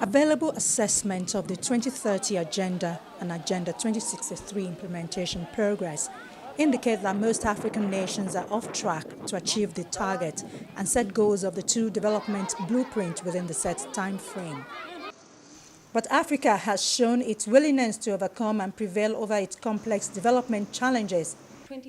Available assessment of the 2030 Agenda and Agenda 2063 implementation progress indicate that most African nations are off track to achieve the target and set goals of the two development blueprint within the set time frame. But Africa has shown its willingness to overcome and prevail over its complex development challenges.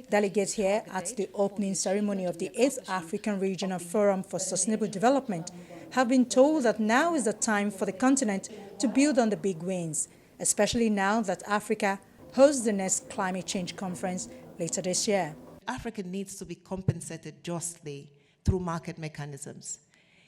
Delegates here at the opening ceremony of the 8th African Regional Forum for Sustainable Development have been told that now is the time for the continent to build on the big wins, especially now that Africa hosts the next climate change conference later this year. Africa needs to be compensated justly through market mechanisms.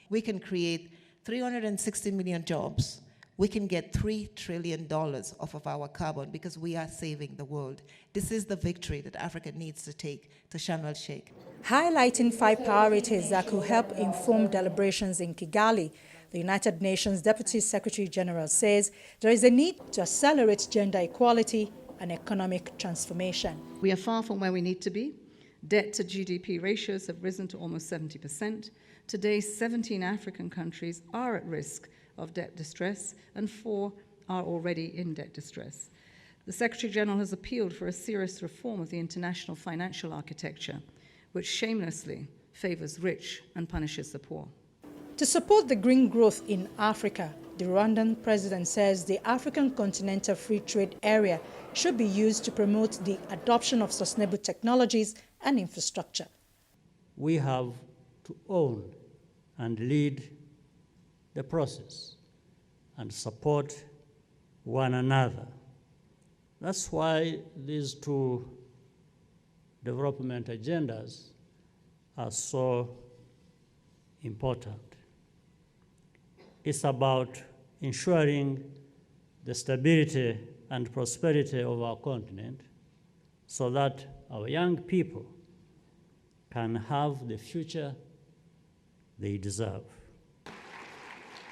We can create 360 million jobs. We can get $3 trillion off of our carbon because we are saving the world. This is the victory that Africa needs to take to Sharm el-Sheikh. Highlighting 5 priorities that could help inform deliberations in Kigali, the United Nations Deputy Secretary General says there is a need to accelerate gender equality and economic transformation. We are far from where we need to be. Debt to GDP ratios have risen to almost 70%. Today, 17 African countries are at risk of debt distress, and 4 are already in debt distress. The Secretary General has appealed for a serious reform of the international financial architecture, which shamelessly favors rich and punishes the poor. To support the green growth in Africa, the Rwandan president says the African Continental Free Trade Area should be used to promote the adoption of sustainable technologies and infrastructure. We have to own and lead the process and support one another. That's why these 2 development agendas are so important. It's about ensuring the stability and prosperity of our continent so that our young people can have the future they deserve.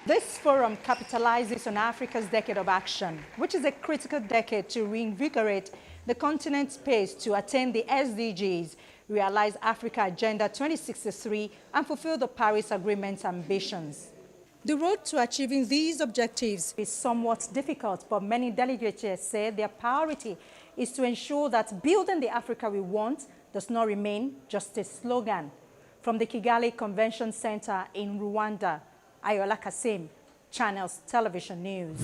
This forum capitalizes on Africa's Decade of Action, which is a critical decade to reinvigorate the continent's pace to attain the SDGs, realize Africa Agenda 2063, and fulfill the Paris Agreement's ambitions. The road to achieving these objectives is somewhat difficult, but many delegates say their priority is to ensure that building the Africa we want does not remain just a slogan. From the Kigali Convention Center in Rwanda, Ayola Kasim, Channels Television News.